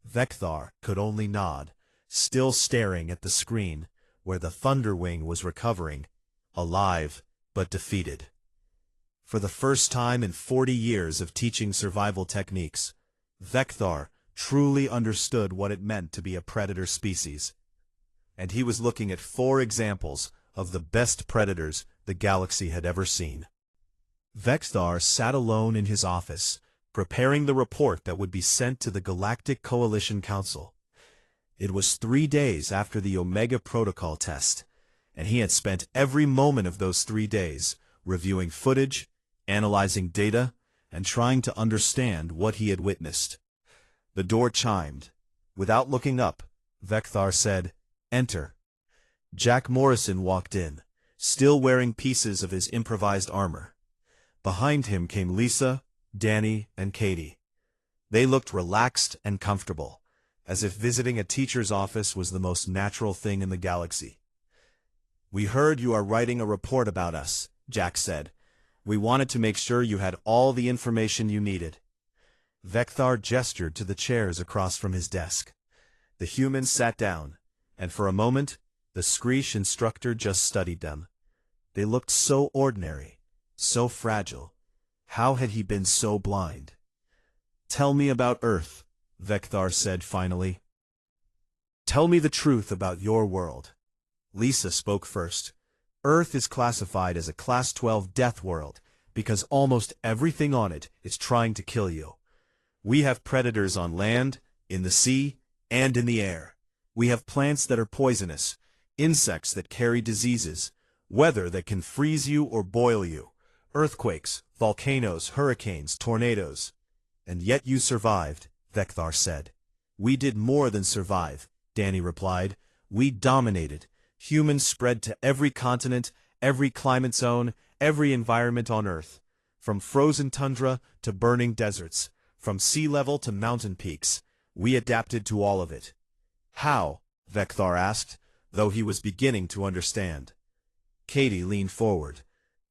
Vecthar could only nod, still staring at the screen, where the Thunderwing was recovering, alive, but defeated. For the first time in 40 years of teaching survival techniques, Vecthar truly understood what it meant to be a predator species. And he was looking at 4 examples of the best predators the galaxy had ever seen. Vecthar sat alone in his office, preparing the report that would be sent to the Galactic Coalition Council. It was 3 days after the Omega Protocol test, and he had spent every moment of those 3 days reviewing footage, analyzing data, and trying to understand what he had witnessed. The door chimed. Without looking up, Vecthar said, "Enter." Jack Morrison walked in, still wearing pieces of his improvised armor. Behind him came Lisa, Danny, and Katie. They looked relaxed and comfortable, as if visiting a teacher's office was the most natural thing in the galaxy. "We heard you are writing a report about us," Jack said. "We wanted to make sure you had all the information you needed." Vecthar gestured to the chairs across from his desk. The humans sat down, and for a moment, the Screech Instructor just studied them. They looked so ordinary, so fragile. How had he been so blind? "Tell me about Earth," Vecthar said finally. "Tell me the truth about your world." Lisa spoke first. "Earth is classified as a Class 12 death world because almost everything on it is trying to kill you. We have predators on land, in the sea, and in the air. We have plants that are poisonous, insects that carry diseases, weather that can freeze you or boil you, earthquakes, volcanoes, hurricanes, tornadoes. And yet you survived," Vecthar said. "We did more than survive," Danny replied. "We dominated. Humans spread to every continent, every climate zone, every environment on Earth. From frozen tundra to burning deserts, from sea level to mountain peaks. We adapted to all of it." "How?" Vecthar asked, though he was beginning to understand. Katie leaned forward.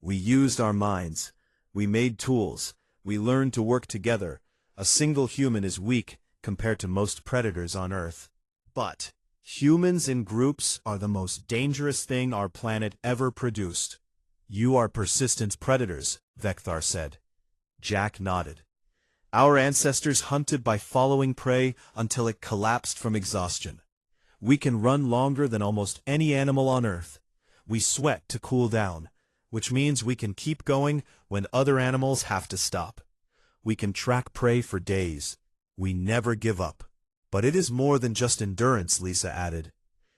"We used our minds. We made tools. We learned to work together. A single human is weak compared to most predators on Earth. But humans in groups are the most dangerous thing our planet ever produced." "You are persistent predators," Vecthar said. Jack nodded. "Our ancestors hunted by following prey until it collapsed from exhaustion. We can run longer than almost any animal on Earth. We sweat to cool down, which means we can keep going when other animals have to stop. We can track prey for days. We never give up." "But it is more than just endurance," Lisa added.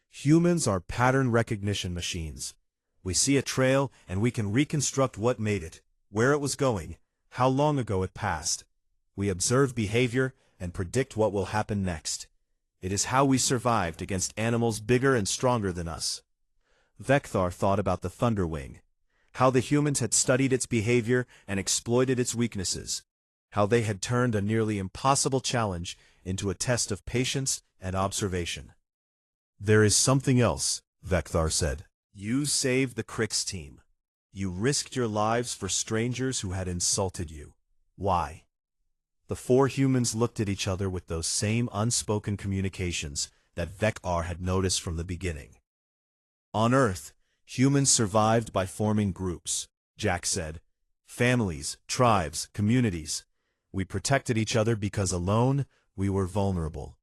"Humans are pattern recognition machines. We see a trail and we can reconstruct what made it, where it was going, how long ago it passed. We observe behavior and predict what will happen next. It is how we survived against animals bigger and stronger than us." Vecthar thought about the Thunderwing, how the humans had studied its behavior and exploited its weaknesses, how they had turned a nearly impossible challenge into a test of patience and observation. "There is something else," Vecthar said. "You saved the Crix team. You risked your lives for strangers who had insulted you. Why?" The 4 humans looked at each other with those same unspoken communications that Vecthar had noticed from the beginning. "On Earth, humans survived by forming groups," Jack said. "Families, tribes, communities. We protected each other because alone, we were vulnerable.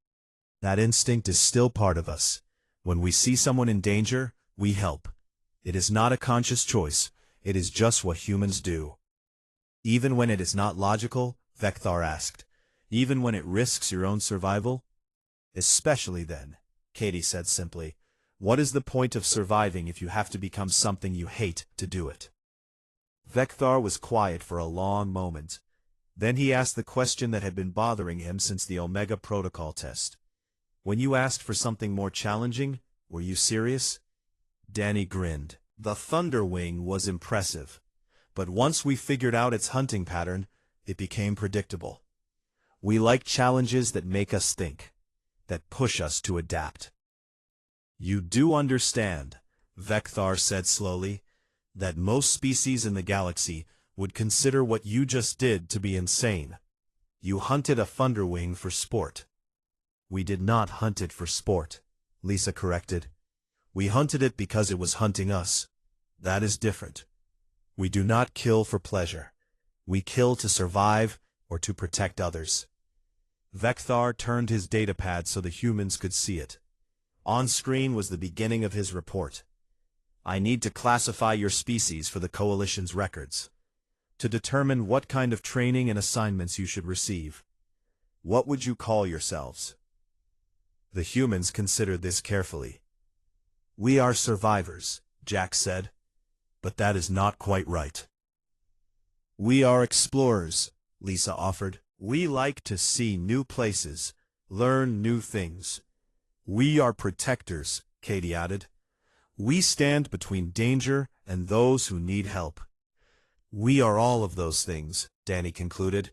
That instinct is still part of us. When we see someone in danger, we help. It is not a conscious choice. It is just what humans do." "Even when it is not logical?" Vecthar asked. "Even when it risks your own survival?" "Especially then," Katie said simply. "What is the point of surviving if you have to become something you hate to do it?" Vecthar was quiet for a long moment. Then he asked the question that had been bothering him since the Omega Protocol test. "When you asked for something more challenging, were you serious?" Danny grinned. "The Thunderwing was impressive. But once we figured out its hunting pattern, it became predictable. We like challenges that make us think, that push us to adapt." "You do understand," Vecthar said slowly, "that most species in the galaxy would consider what you just did to be insane. You hunted a Thunderwing for sport." "We did not hunt it for sport," Lisa corrected. "We hunted it because it was hunting us. That is different." We do not kill for pleasure. We kill to survive or to protect others. Vecthar turned his datapad so the humans could see it. On screen was the beginning of his report. I need to classify your species for the Coalition's records, to determine what kind of training and assignments you should receive. What would you call yourselves? The humans considered this carefully. We are survivors, Jack said, but that is not quite right. We are explorers, Lisa offered. We like to see new places, learn new things. We are protectors, Katie added. We stand between danger and those who need help. We are all of those things, Danny concluded.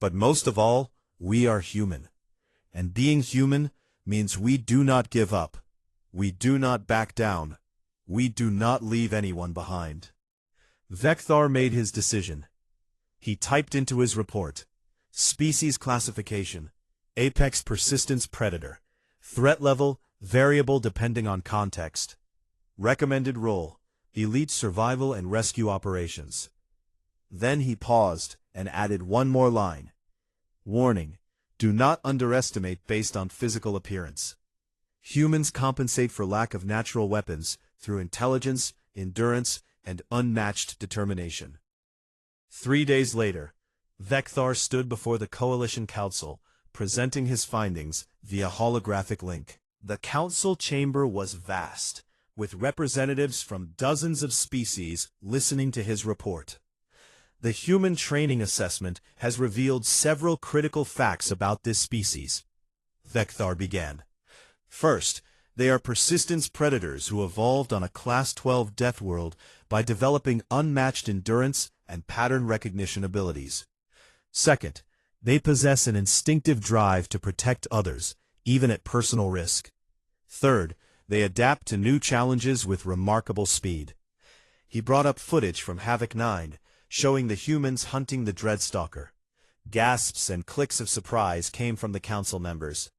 But most of all, we are human. And being human means we do not give up. We do not back down. We do not leave anyone behind. Vecthar made his decision. He typed into his report: species classification, apex persistence predator, threat level variable depending on context, recommended role, elite survival and rescue operations. Then he paused and added one more line. Warning, do not underestimate based on physical appearance. Humans compensate for lack of natural weapons through intelligence, endurance, and unmatched determination. 3 days later, Vecthar stood before the Coalition Council, presenting his findings via holographic link. The council chamber was vast, with representatives from dozens of species listening to his report. The human training assessment has revealed several critical facts about this species. Vecthar began. First, they are persistence predators who evolved on a Class 12 death world by developing unmatched endurance and pattern recognition abilities. Second, they possess an instinctive drive to protect others, even at personal risk. Third, they adapt to new challenges with remarkable speed. He brought up footage from Havoc 9, showing the humans hunting the Dreadstalker. Gasps and clicks of surprise came from the council members.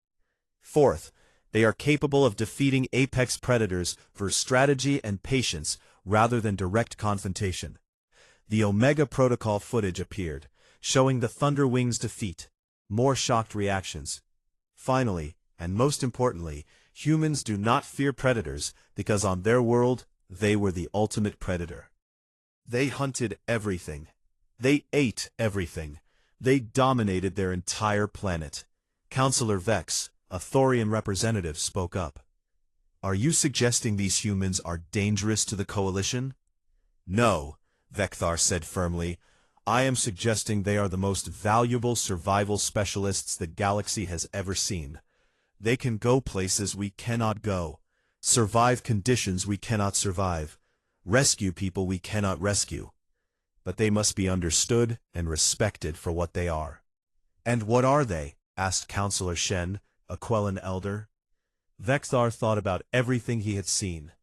Fourth, they are capable of defeating apex predators for strategy and patience rather than direct confrontation. The Omega Protocol footage appeared, showing the Thunderwing's defeat. More shocked reactions. Finally, and most importantly, humans do not fear predators because on their world, they were the ultimate predator. They hunted everything. They ate everything. They dominated their entire planet. Counselor Vex, a Thorian representative, spoke up. Are you suggesting these humans are dangerous to the Coalition? No, Vecthar said firmly. I am suggesting they are the most valuable survival specialists the galaxy has ever seen. They can go places we cannot go, survive conditions we cannot survive, rescue people we cannot rescue. But they must be understood and respected for what they are. And what are they? Asked Counselor Shen, a Quellan elder. Vecthar thought about everything he had seen.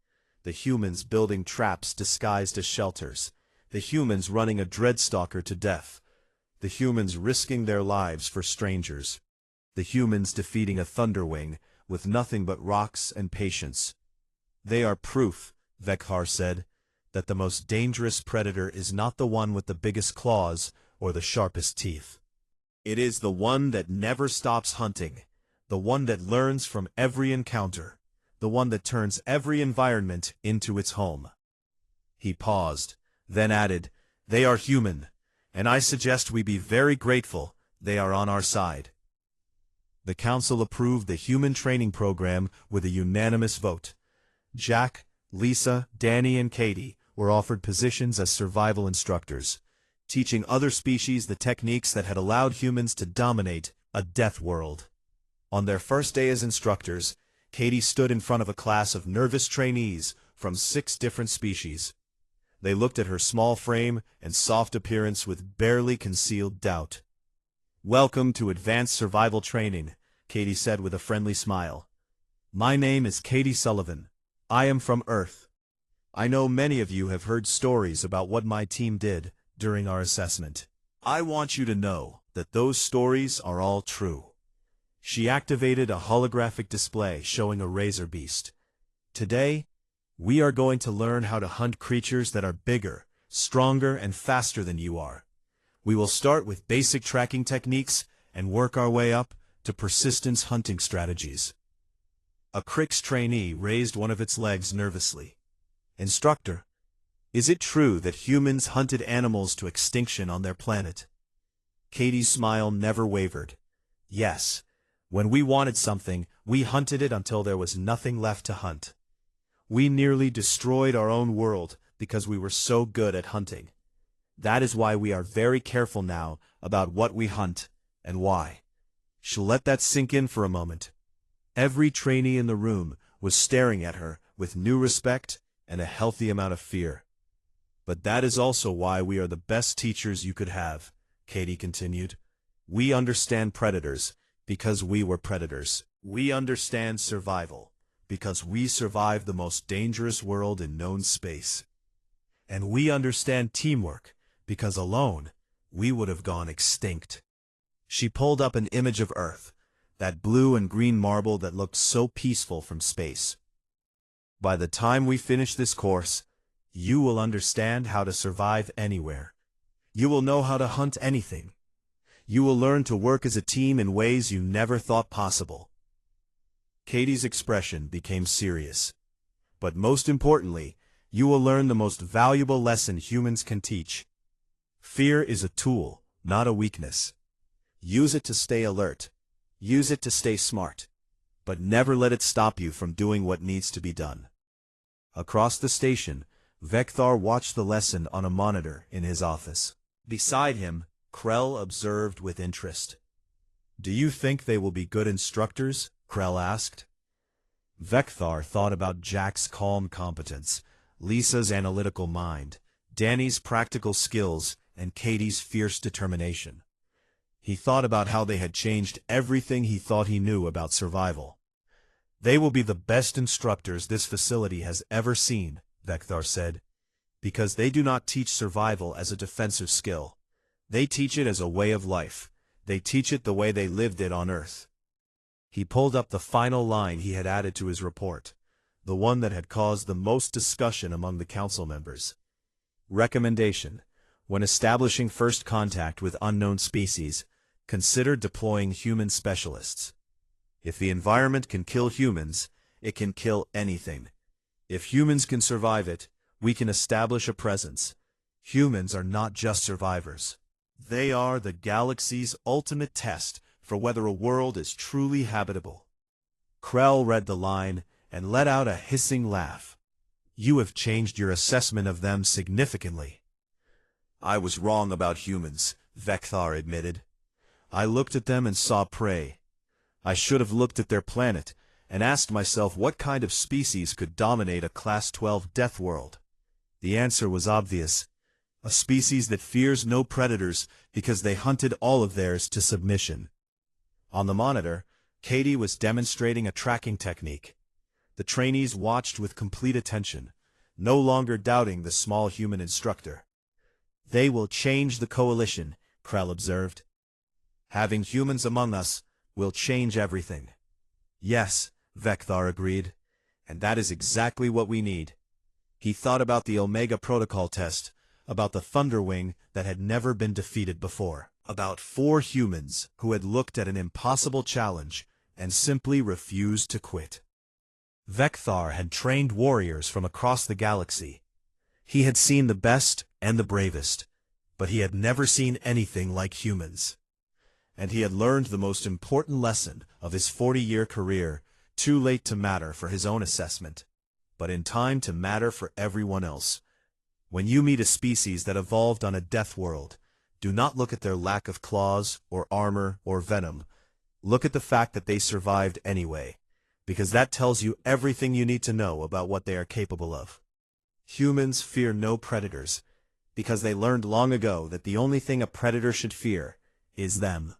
The humans building traps disguised as shelters. The humans running a Dreadstalker to death. The humans risking their lives for strangers. The humans defeating a Thunderwing with nothing but rocks and patience. They are proof, Vecthar said, that the most dangerous predator is not the one with the biggest claws or the sharpest teeth. It is the one that never stops hunting, the one that learns from every encounter, the one that turns every environment into its home. He paused, then added, They are human, and I suggest we be very grateful they are on our side. The council approved the human training program with a unanimous vote. Jack, Lisa, Danny, and Katie were offered positions as survival instructors, teaching other species the techniques that had allowed humans to dominate a death world. On their first day as instructors, Katie stood in front of a class of nervous trainees from 6 different species. They looked at her small frame and soft appearance with barely concealed doubt. Welcome to Advanced Survival Training, Katie said with a friendly smile. My name is Katie Sullivan. I am from Earth. I know many of you have heard stories about what my team did during our assessment. I want you to know that those stories are all true. She activated a holographic display showing a razor beast. Today, we are going to learn how to hunt creatures that are bigger, stronger and faster than you are. We will start with basic tracking techniques and work our way up to persistence hunting strategies. A Crix trainee raised one of its legs nervously. Instructor, is it true that humans hunted animals to extinction on their planet? Katie's smile never wavered. Yes. When we wanted something, we hunted it until there was nothing left to hunt. We nearly destroyed our own world because we were so good at hunting. That is why we are very careful now about what we hunt and why. She'll let that sink in for a moment. Every trainee in the room was staring at her with new respect and a healthy amount of fear. But that is also why we are the best teachers you could have, Katie continued. We understand predators because we were predators. We understand survival because we survived the most dangerous world in known space. And we understand teamwork because alone we would have gone extinct. She pulled up an image of Earth, that blue and green marble that looked so peaceful from space. By the time we finish this course, you will understand how to survive anywhere. You will know how to hunt anything. You will learn to work as a team in ways you never thought possible. Katie's expression became serious. But most importantly, you will learn the most valuable lesson humans can teach. Fear is a tool, not a weakness. Use it to stay alert. Use it to stay smart. But never let it stop you from doing what needs to be done. Across the station, Vecthar watched the lesson on a monitor in his office. Beside him, Krell observed with interest. Do you think they will be good instructors? Krell asked. Vecthar thought about Jack's calm competence, Lisa's analytical mind, Danny's practical skills, and Katie's fierce determination. He thought about how they had changed everything he thought he knew about survival. They will be the best instructors this facility has ever seen, Vecthar said, because they do not teach survival as a defensive skill. They teach it as a way of life. They teach it the way they lived it on Earth. He pulled up the final line he had added to his report, the one that had caused the most discussion among the council members. Recommendation: when establishing first contact with unknown species, consider deploying human specialists. If the environment can kill humans, it can kill anything. If humans can survive it, we can establish a presence. Humans are not just survivors. They are the galaxy's ultimate test for whether a world is truly habitable. Krell read the line and let out a hissing laugh. You have changed your assessment of them significantly. I was wrong about humans, Vecthar admitted. I looked at them and saw prey. I should have looked at their planet and asked myself what kind of species could dominate a Class 12 death world. The answer was obvious. A species that fears no predators because they hunted all of theirs to submission. On the monitor, Katie was demonstrating a tracking technique. The trainees watched with complete attention, no longer doubting the small human instructor. They will change the coalition, Krell observed. Having humans among us will change everything. Yes, Vecthar agreed, and that is exactly what we need. He thought about the Omega Protocol test, about the Thunderwing that had never been defeated before, about 4 humans who had looked at an impossible challenge and simply refused to quit. Vecthar had trained warriors from across the galaxy. He had seen the best and the bravest, but he had never seen anything like humans. And he had learned the most important lesson of his 40-year career, too late to matter for his own assessment, but in time to matter for everyone else. When you meet a species that evolved on a death world, do not look at their lack of claws or armor or venom. Look at the fact that they survived anyway, because that tells you everything you need to know about what they are capable of. Humans fear no predators, because they learned long ago that the only thing a predator should fear is them.